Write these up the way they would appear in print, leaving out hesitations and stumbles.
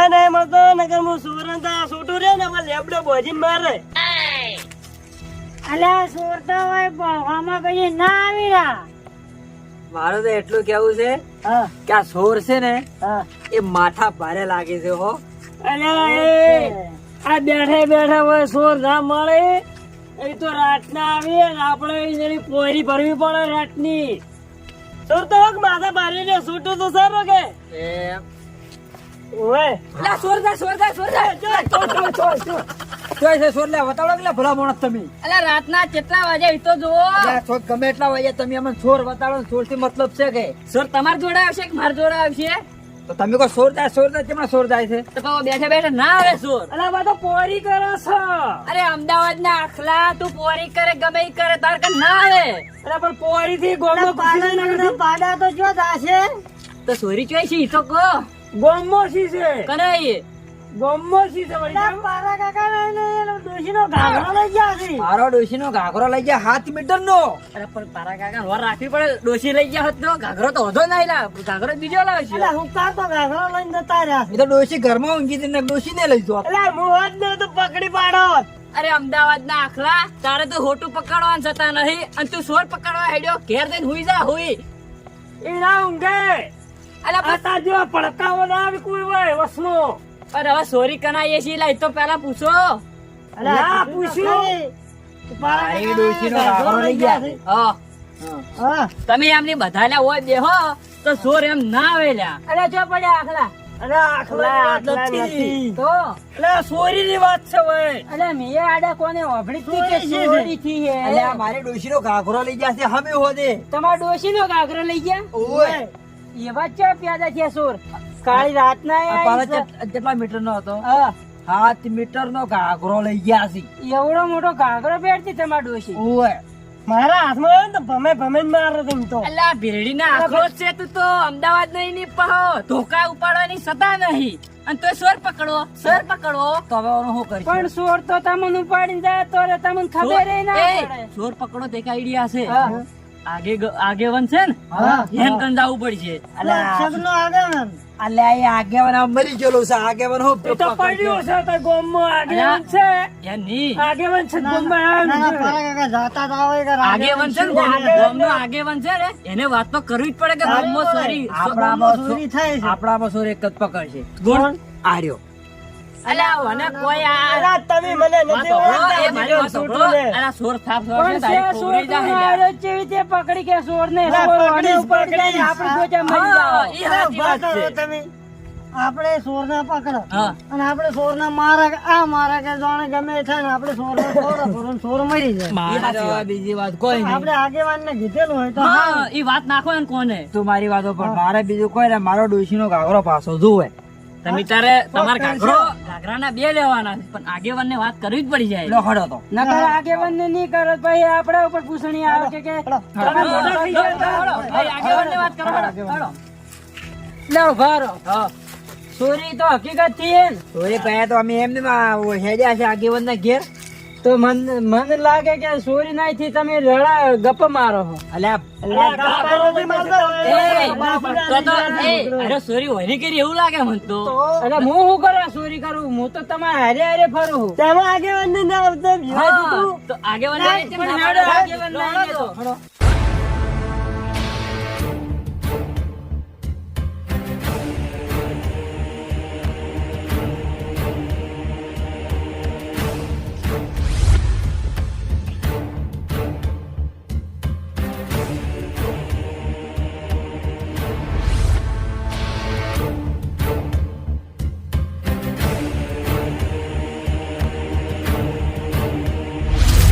તમે નહીં મળતો નકર હું સુરંતા છૂટું રે ને લેબડો બોજીને મારે. અલ્યા સોરતા હોય ભણવામાં કઈ ના આવી રહ્યા. મારું તો એટલું કેવું છે હા કે આ સોર છે ને હા. એ માથા ભારે લાગે છે હો. અલ્યા આ બેઠે બેઠે હોય સોર ના મળે એ તો રાતના આવી ને આપણે એની પોરી ભરવી પડે રાતની. સોર તો હોક માથા ભારી ને છૂટું તો સારું કે ઓય લા સોર જા સોર જા સોર જા ચોય છે સોર લે વતાડો કે ભલા માણસ તમે. અલ્યા રાતના કેટલા વાગે એ તો જુઓ. યા સોર ગમે એટલા વાગે તમે અમને સોર વતાડો સોર થી મતલબ છે કે સોર તમાર જોડે આવશે કે માર જોડે આવશે? તો તમે કહો સોર જાય કેમ સોર જાય છે? તો કહો બેઠે બેઠે ના આવે સોર. અલ્યા બા તો પોરી કરો છો. અરે અમદાવાદ ના આખલા તું પોરી કરે ગમે ઈ કરે તાર કન ના આવે. અલ્યા પણ પોરી થી ગોમો પાડા તો જો થાશે તો સોરી ચોઈ છે ઈ તો કહો. ગોમો સી છે કરાઈ ગોમો સી છે વળી પારા કાકા ને એનો દોશીનો ઘાઘરો લઈ ગયા છે. મારો ડોશી નો ઘાઘરો લઈ ગયા 7 મીટર નો. અરે પણ તારા કાકા વર રાખવી પડે. ડોશી લઈ ગયા હોત તો ઘાઘરો તો વધો ના લા ઘાઘરો બીજો લાવશે. અલ્યા હું કા તો ઘાઘરો લઈને જતા રહ્યા છે. એ તો ડોશી ઘરમાં ઊંઘી હતી ને ડોશી ને લઈ જો. અલ્યા હું હોત ને તો પકડી પાડો. અરે અમદાવાદ ના આખલા તારે તો હોટું પકડવા જતા નહીં અને તું સોર પકડવા હેડ્યો ઘેર જઈને હુઈ જા હુઈ. એ ના ઊંઘે. અલા પણ આતા જેવા પડકાવો ના આવી કોઈ હોય વસમો. હવે સોરી કનાઈએ છીએ લા એ તો પેલા પૂછો. ના પૂછ્યું મારી ડોશી નો ઘાઘરો લઈ ગયા. હા હા. તમે એમની બધા લ્યા હોય બેહો તો સોર એમ ના આવે લ્યા. અરે જો પડ્યા આખલા. અલ્યા આખલા નથી. તો અલ્યા સોરી ની વાત છે ભાઈ. અરે મેં આડા કોને ઓભળી હતી કે સોરી થી હે. અલ્યા મારી ડોશી નો ઘાઘરો લઈ ગયા છે હમે હોદે. તમારા ડોશી નો ઘાઘરો લઈ ગયા ઓય એવા ચા પ્યાદા થયા સોર. કાળી રાત ના આ પાછો કેટલા મીટર નો હતો? 7 મીટર નો ઘાઘરો લઈ ગયા છે. એવડો મોટો ઘાઘરો પહેરતી તમારા ડોશી. ઓય મારા હાથમાં હોય ને તો ભમે ભમે મારો તેમ તો. અલ્લા ભીરડી ના આખો છે તું તો અમદાવાદ નહીં ની પાહો ધોકા ઉપાડવાની સતા નહીં અને તો સોર પકડો તો હવે ઓનું શું કરશું? પણ સોર તો તમને ઉપાડીને જાય તો રે તમને ખબર ના પડે. સોર પકડો તે આઈડિયા છે. આગેવન છે ને એમ કન જાવું પડશે. સગનો આગેવાન. અલ્યા એ આગેવાન આ મરી ગયેલો છે. આગેવાન હું એ તો પડ્યું છે તો ગોમમાં આગેવાન છે. એમ નહીં આગેવાન છે ગોમમાં આગેવન છે ને ગામનો આગેવન છે ને એને વાત તો કરવી જ પડે કે ગામમાં સોરી આપણામાં સોર એક જ પકડશે. કોણ? આર્યો. અલ્યા મને કોઈ આ અલા તમે મને નથી ઓળખતા. એ મારી વાત સાંભળો. અલા સોર થાપ સોર છે તારી કોબરી જાય. પકડી કે સોર ને આપણે સોર ના પકડો હા. અને આપણે સોર ના મારા કે જાણે ગમે થાય ને આપણે સોર ને સોર મરી જાય. મારા જેવા બીજી વાત કોઈ નહીં. આપણે આગેવાન ને કીધેલું હોય તો હા ઈ વાત નાખો ને કોને તું મારી વાતો પર મારે બીજું કોઈ ને મારો ડોશી નો ઘાઘરો પાછો જોવે. તમે તારે તમારા ઘાઘરાના બે લેવાના છે, પણ આગેવાન ને વાત કરવી જ પડી જાય. લો હડો તો નકર આગેવાન ને નહીં કરો ભાઈ આપડા ઉપર પૂછણી આવે કે આગેવાન ને વાત કરો. લો ભારો સોરી તો હકીકત થી હે ને. ચોરી કહે તો અમે એમને હેડ્યા છે આગેવાન ના ઘેર. તો મને લાગે કે સોરી નાઈ થી તમે રડા ગપ મારો છો. અરે સોરી વરી કરી એવું લાગે મને તો. અરે હું શું કરવા સોરી કરું? હું તો તમારે હારે હારે ફરું છું. તેમાં આગેવાન ને ના આવતા હા, તો આગેવાન ને કેમ ના પાડો? આગેવાન ને આઈ ગયો તો.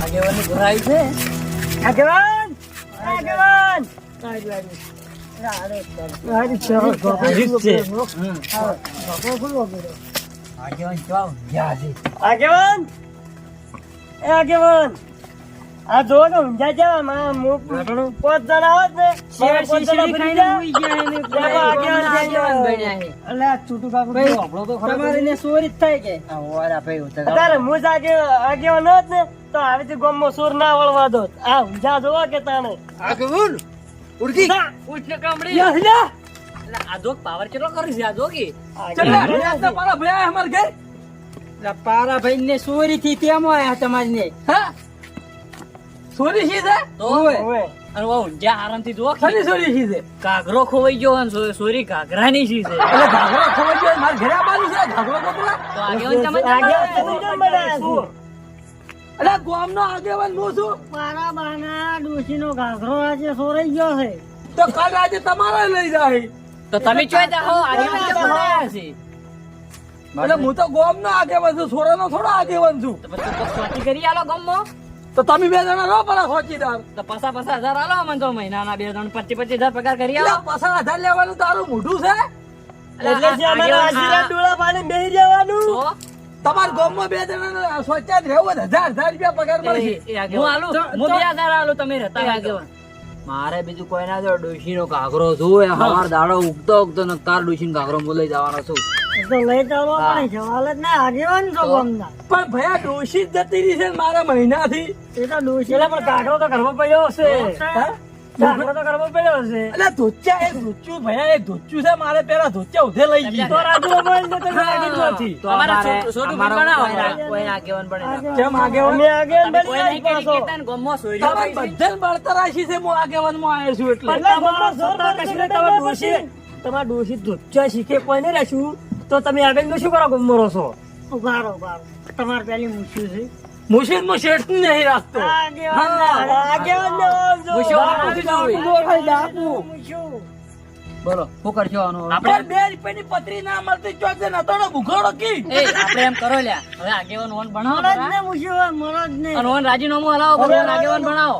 આગેવાન ની ભરાઈ છે. આગેવાન આગેવાન આગેવાન જાવ ગયા છે. આગેવાન એ આગેવાન આ જો ને ઊંઝા જવા માં પાંચ જણા હોત ને તમારે ને સોરી જ થાય કે ઓરા ભાઈ ઉતર અત્યારે હું જ આગેવાન હોત ને તો આવી ગામમાં સોર ના વળવા દો. આ ઊંઝા જોવા કે તાણે આગેવાન ઉડકી ઉઠ ને કામડી. યા, યા. આ જોક પાવર કેટલો કરી છે આ જોકી પારા ભાઈ ને ચોરી થી તેમ આયા તમારી ને ચોરી છે તો અને વો ઊંઝા આરામથી જો ચોરી છે ઘાઘરો ખોવાઈ ગયો અને સોરી ઘાઘરાની શી છે એટલે ઘાઘરો ખોવાઈ ગયો મારે ઘરે આવવાનું છે ઘાઘરો કોકલા તો આગેવાન તમે કેમ બનાયા છો? એટલે ગામનો આગેવાન હું છું મારા બાના ડોશીનો ઘાઘરો આજે સોરાઈ ગયો છે. તો કાલ આજે તમારે લઈ જાય તો તમે ચોય જાઓ આગેવાન કેમ બનાયા છે એટલે હું તો ગામનો આગેવાન છું સોરાનો થોડો આગેવાન છું તો પછી તો સ્વાતી કરી આલો ગમમાં તો તમે બે જણા રહો પેલા સોચીદાર તો પચાસ હજાર આલો મને તો મહિનાના 2 જણ 25,000 પગાર કરી એટલે આલો 50,000 લેવાનું તારું મોઢું છે એટલે જે અમારા આશીર્વાદ ડોળા પાડીને બેહી રહેવાનું. તો તમારા ગામમાં બે જણા સોચ્યા જ રહેવું 1,000 રૂપિયા પગાર મળશે હું આલું હું 2,000 આલું તમે રહેતા આગેવાન મારે બીજું કોઈ ના જો ડોશી નો ઘાઘરો જોવે હવાર દાડો ઉગતો ઉગતો ને તાર ડોશી ઘાઘરો બોલાઈ જવાનો છું એ તો લઈ ચાલવા પડે સવાલ જ ના આગેવાન છો ગામના. પણ ભયા ડોશી જ જતી રહી છે ને મારા મહિનાથી એ તો ડોશી એટલે પણ ઘાઘરો તો ઘરમાં પડ્યો હશે. હા? ઘાઘરો તો ઘરમાં પડ્યો હશે. એટલે ધોચ્યા એક ધોચ્યું ભયા એક ધોચ્યું છે મારે પેલા ધોચ્યા ઉધે લઈ ગઈ તો રાજુ મોબાઈલ તો તમે આગળ નથી. તો અમારે છોટું ભાઈ બનાવો કોઈ આગેવાન બને કેમ આગેવાન અમે આગેવાન તમે બની કોઈ નહીં જાય કરી પાછો. કેતા ને ગમમાં સોયરીઓ તમારે પડી છે. બધે બળતર રાશી છે હું આગેવાન માં આવ્યો છું એટલે પણ તમારો સોતા કશું તમારા ડોશી ધોચ્યા શીખે કોઈ નહીં રાખ્યું તો તમે આગળ નું શું કરો ગુમરો છો? ઉભારો તમારે પેલી મૂક્યું છે મુશીદ માં શેઠ નહીં રાખતો બોલો શું કરશો આનું આપણે 2 રૂપિયાની પતરી ના મળતી ચોક છે નતોડો ભૂખોડો કી એ આપણે એમ કરો લ્યા હવે આગેવાન ઓન બનાવો અને મરદ ઓન રાજીનામું હલાવો ભગવાન આગેવાન બનાવો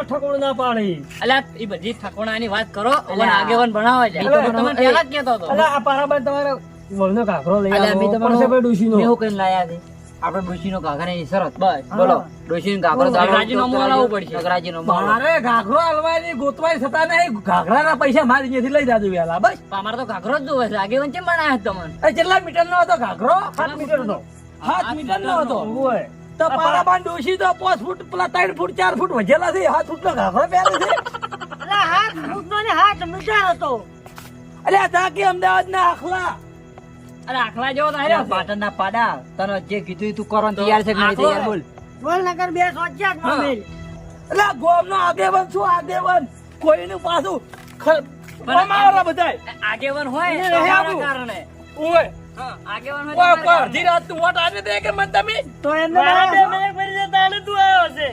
ઠકોણ ના પાડી. અલ્યા એ બધી ઠકોણાની વાત કરો ઓન આગેવાન બનાવો છે તો તમે પહેલા જ કહેતો હતો આ પારાબાઈ તમારે વહુનો ઘાઘરો લઈ અલ્યા, આવો. મેં તમારો- પડશે ભાઈ ડોશીનો. મેં હું કઈ લાયા છે આપણે ડોશી નો ઘાઘરા ની શરત બસ બોલો ડોશી નો ઘાઘરો તો રાજીનામું હલાવવું પડશે. રાજીનામું મારે ઘાઘરો હલવાની ગોતવાઈ થતા નહીં ઘાઘરા ના પૈસા મારી અહીંયાથી લઈ જાજો વેલા બસ પણ અમારે તો ઘાઘરો જ જોવે છે આગેવાન કેમ બનાયા છે તમને એ કેટલા મીટર નો હતો ઘાઘરો 7 મીટરનો. 7 મીટર નો હતો હોય. તો પારાબાન ડોશી તો 5 ફૂટ પેલા 3 ફૂટ 4 ફૂટ વધેલા છે 7 ફૂટ નો ઘાઘરો પહેરે છે અલા, 7 ફૂટનો ને 7 મીટર હતો. અલે આ તાકી અમદાવાદ ના આખલા અરે આખલા જેવો તો હાર્યો છે. પાટણ ના પાડા તને જે કીધું તું કરો તૈયાર છે કે નહીં તૈયાર બોલ વલનગર 2 સોચ્યા જ મામેલ. એટલે આ ગોમ નો આગેવાન શું આગેવાન કોઈનું પાછું અમારા બધાય આગેવાન હોય એને તો રહે અમારા આવું. કારણે ઓય હા, આગેવાન હોય તો ઓય અમારા અડધી રાત નું વોટ આજે દે કે મન તમે તો એમને બે મિનિટ ફરી જતા આને તું આવ્યો છે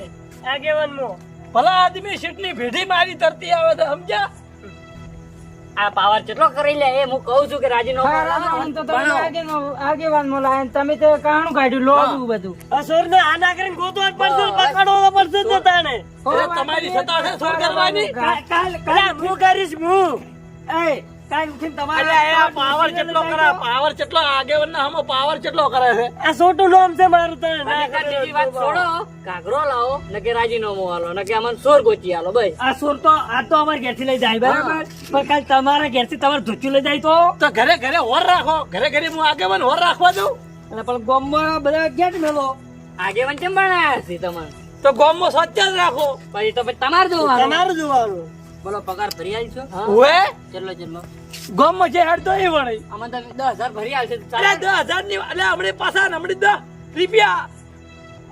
આગેવાનમાં. ભલા આદમી સીટની ભેઢી મારી તરતી આવે તો સમજ્યા આ પાવર કેટલો કરી લે એ હું કહું છું કે રાજીનામું બનાવો. આગેવાન મોલા તમે તો કાણું કાઢ્યું લોબું બધું અસુરને આના કરીને ગોતવા જ પડશે, પકડવો પડશે જ તાણે. એટલે તમારી સત્તા છે સોર કરવાની કાલ હું કરીશ હું. એ કાલ ઉઠીને તમારે અલ્યા એ પાવર કેટલો કરે પાવર કેટલો આગેવાન ના હમો પાવર કેટલો કરે છે આ છોટું નામ છે મારું તને ના અને કાલ બીજી વાત ખબર છોડો ઘાઘરો લાવો ને કે રાજીનામું આલો ને કે અમને સોર ગોચી આલો બસ આ સુર તો આ તો અમારે ઘેરથી લઈ જાય બરાબર, પણ કાલ તમારા ઘેરથી તમારે ધોચું લઈ જાય તો ઘરે ઘરે હોર રાખો ઘરે ઘરે હું આગેવાન હોર રાખવા દઉં અને પણ ગામમાં બધા ગેટ મેલો આગેવાન કેમ બનાયા છે તમને તો ગામમાં સ્વચ્છ જ રાખો પછી તો પછી તમારે જોવાનું તમારું જોવાનું. બોલો પગાર ભરી આલશો ઓએ કેટલો ગામમાં જે હેડ તો એ વળે અમને તો 10,000 ભરી આલશે તો અરે ચાલે. 10,000 ની અલે હમણે પાછા હમણે 10 રૂપિયા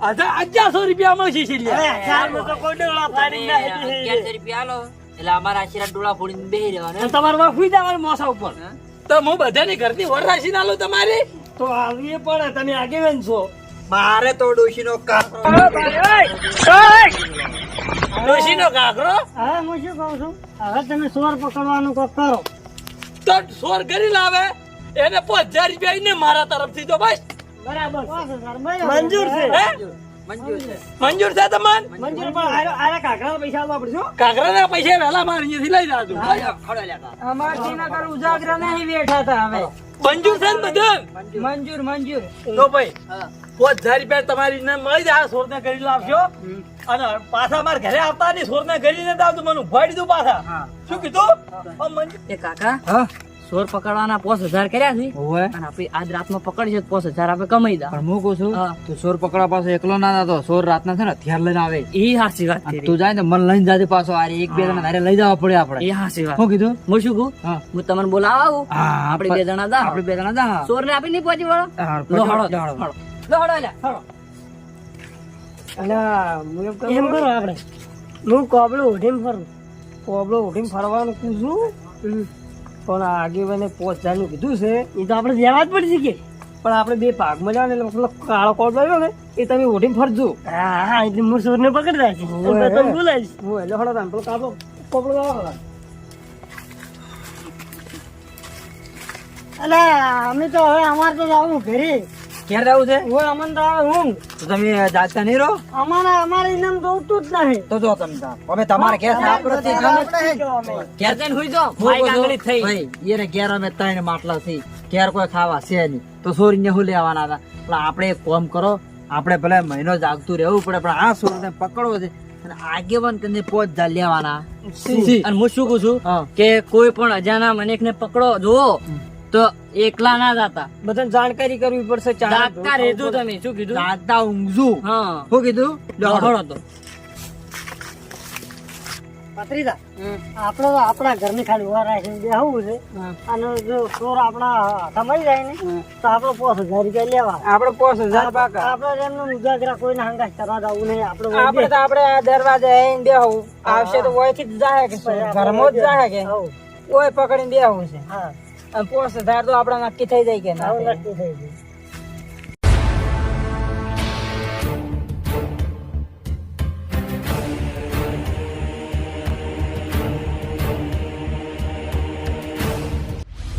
1100 રૂપિયા મળશે છે અરે ચારમાં તો કોઈ ડોળા ફાડી અને નાખે. 1100 રૂપિયા આલો એટલે અમારા આશીર્વાદ ડોળા ફોડીને બેહી રહેવાનું અને તમારે માં સુઈ જવાનું મોસા ઉપર. તો હું બધાની ઘરથી હોર રાખી નાલું તમારી તો આવી પડે, તમે આગેવાન છો. મારે તો ડોશીનો કાકરો ડોશીનો કાકરો હવે હું શું કહું છું, હવે તમે સોર પકડવાનું કોક કરો. તો સોર કરી લાવે એને 5000 રૂપિયા એને મારા તરફથી તો બસ બરાબર. મંજૂર છે. હે? મંજૂર છે મંજૂર છે તમને મંજૂર, પણ આરા કાકડા પૈસા આપવા પડશે હો. કાકરાના પૈસા વહેલા મારે અહીંયાથી લઈ જાતું ખડો લ્યા ઉજાગરા નહીં બેઠા હતા હવે મંજૂર છે ને બધું મંજૂર તો ભાઈ હા 5000 રૂપિયા તમારી ને મળી જાય સોર ને કરી લાવશો અને પાછા મારા ઘરે આવતા નહીં સોર ને કરીને આવતું મને ઉભાડી દઉં પાછા શું કીધું એ કાકા ચોર પકડવાના 5,000 કર્યા છે ઓવે અને આપણે આજ રાતમાં પકડશે તો 5,000 આપણે કમાઈ દા. પણ હું કહું છું હા. તું ચોર પકડવા પાછો એકલો ના જતો ચોર રાતના છે ને હથિયાર લઈને આવે એ હાચી વાત અને છે તું જાય ને મને લઈને જાજે પાછો આરે એક બે જણા હારે લઈ જવા પડે આપણે એ હાચી વાત. શું કીધું હું શું કહું હા હું તમને બોલાવા આવું હા આપણે 2 જણા જા આપણે બે જણા જા ચોર ને આપી નહીં પહોંચી વળો હા, લો હળો લો, હળો. લો હળો લે હળો. એમ કરો આપણે હું કોબળો ઉઠીને ફરું કોબળો ઉઠીને ફરવાનું પૂછું પણ આ આગેવાને 5,000 નું કીધું છે એ તો આપણે લેવા જ પડશે કે પણ આપણે 2 ભાગમાં જાવ ને એટલે પેલો કાળો કોબળો આવ્યો ને એ તમે ઉઠીને ફરજો હા હા એટલે હું ચોરને પકડી રાખીશ તમે બોલાવીશ હું એટલે હળો રામ પેલો કાબો કોબળો લાવો અલે અમે તો હવે અમારે તો જવું ઘરે ક્યારે જવું છે હું અમને તો આવે હું તો તમે જાગતા નહીં રહો અમારે ઇનામ જોતું જ નહીં તો જો તમે તા. હવે તમારે ઘેર છે, આપણે તે ગમે. ઘેર જઈને હુઈ જાઓ. હું મારી કહું છું, કાંગળી થઈ. ભાઈ, એને ઘેર અમે 3 માટલા છે ઘેર કોઈ ખાવા છે નહીં તો સોરીને શું લેવાના હતા એટલે આપણે એક કામ કરો આપણે ભલે મહિનો જાગતું રહેવું પડે પણ આ સોરને પકડવો છે અને આગેવાન કરીને 5,000 લેવાના અને હું શું કહું છું હા. કે કોઈ પણ અજાણા મનેકને પકડો જુઓ તો એકલા ના જાતા બધાને જાણકારી કરવી પડશે જાગતા રહેજો તમે શું કીધું જાગતા ઊંઘશું હા શું કીધું લ્યો, હળો. હળો તો પત્રીદા આપણે તો આપણા ઘરની ખાલી ઉભા રાખીને બેહવું છે અને જો ચોર આપણા હાથમાં મળી જાય ને તો આપણે 5,000 રૂપિયા લેવા આપણે 5,000 પાકા આપણે એમનો ઉજાગરા કોઈને હંગાશ કરવા જવું નહીં આપણે આપણે તો આપણે આ દરવાજે આવીને બેહવું આવશે તો ઓયથી જ જાહે કે ઘરમાં જ જાહે કે ઓય પકડીને બેહવું છે હા અને 5,000 તો આપણા નક્કી થઈ જાય કે ના આવું થાય? નક્કી થઈ ગયું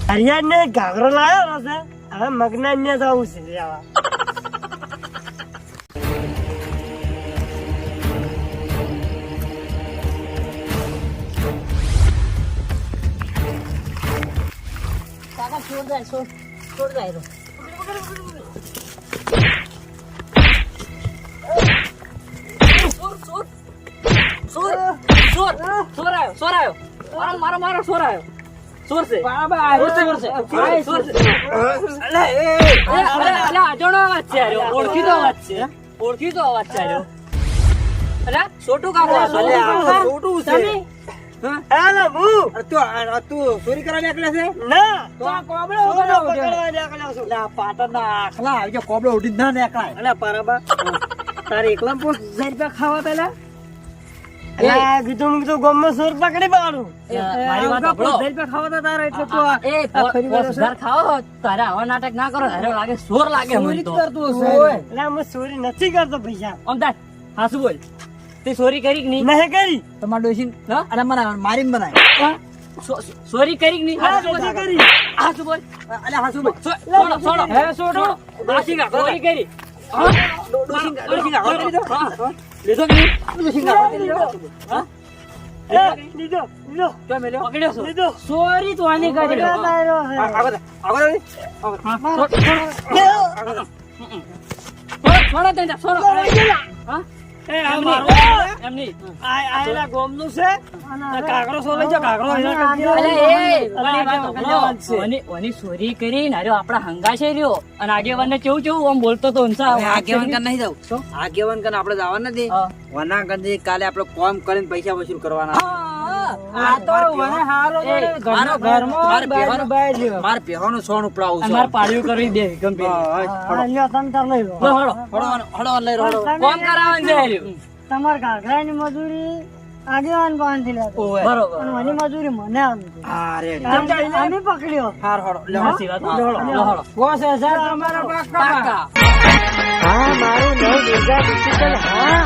હરિયાણ ને ઘાઘરો લાવ્યો છે હવે મગના ને જવું છે લેવા ચોર આવ્યો મારો મારો ચોર આવ્યો ચોર છે બાબા ચોર છે ચોર છે અરે અજાણો અવાજ છે આર્યો. ઓળખીતો અવાજ છે ઓળખીતો અવાજ છે આર્યો. અરે છોટું કાકો આ છોટું છે હાલો હું તું ચોરી કરવા નીકળે છે ના તો આ કોબળો ચોરો ઉભો પકડવા નીકળ્યો છું. એટલે આ પાટણના આખલા આવી ગયા, કોબળો ઉઠી ના નીકળાય અલા પારાબા તારે એકલા 5,000 રૂપિયા ખાવા પેલા અલા કીધું મેં કીધું ગામમાં ચોર પકડી પાડું મારી વાત સાંભળો. 5,000 રૂપિયા ખાવા તો તારે એટલે તું આ- એ આ ખરી વાત છે. 5,000 ખાઓ તારે આવા નાટક ના કરો તારે લાગે ચોર લાગે મને તો ઓય, અલા હું ચોરી નથી કરતો પૈસા અમદાર હા શું બોલ તે ચોરી કરી કે નહીં નહીં કરી તમારે ડોશી હા? અરે મને મારીને બનાય ચોરી કરી કે નહીં હા, હા શું બોલ? નથી કરી. હા શું બોલ અલે હા શું બોલ? છોડો છોડો હે, છોડો. ચોરી કરી ડોશી કાકો કરી દો. લીધો કે નહીં? ડોશી કાકો કરી દો. હા? એ, લીધો લીધો તો મેલ્યો. પકડ્યો છો? લીધો ચોરી તો આની કરી પકડ્યો તારો છે. આગળ દે, આગળ દે. છોડો તને છોડો હા એ, આ મારો એમ નહીં આ એના ગામનું છે આ કાકરો સો લઈ જાઓ, કાકરો એના કરી અલે દો. એ અલા, ઓની વાત આગેવાન છે. સાંભળો. ઓની ચોરી કરી ને અરે આપડા હંગાશે રહ્યો અને આગેવાન ને કેવું કેવું આમ બોલતો તો ઊંચા હવે આગેવાન કન નહીં જાવ. આગેવાન કન આપણે જવાનું નથી. હા. વના કન કાલે આપણે કોમ કરીને પૈસા વસૂલ કરવાના. આ તો મને હારો મારે બેહવાનું સોનું ઉપડાવું અને છે. મારે પાડ્યું કરવી દે ગમે હા, લ્યો, તમે તાર લઈ લો. હળો લઈ રહો. કોમ કરાવવાનું છે હાર્યું. તમાર ઘાઘરાની મજૂરી આગેવાન પાસેથી લેતો બરોબર અને મને મજૂરી મને આવી છે. હા રેડી. કારણ કે અમે પકડ્યો હાર હળો. લે સાચી વાત. લો, હળો. 5,000 તમારા પાકા. પાકા. હા મારું નવ ભેગા ડિજિટલ હા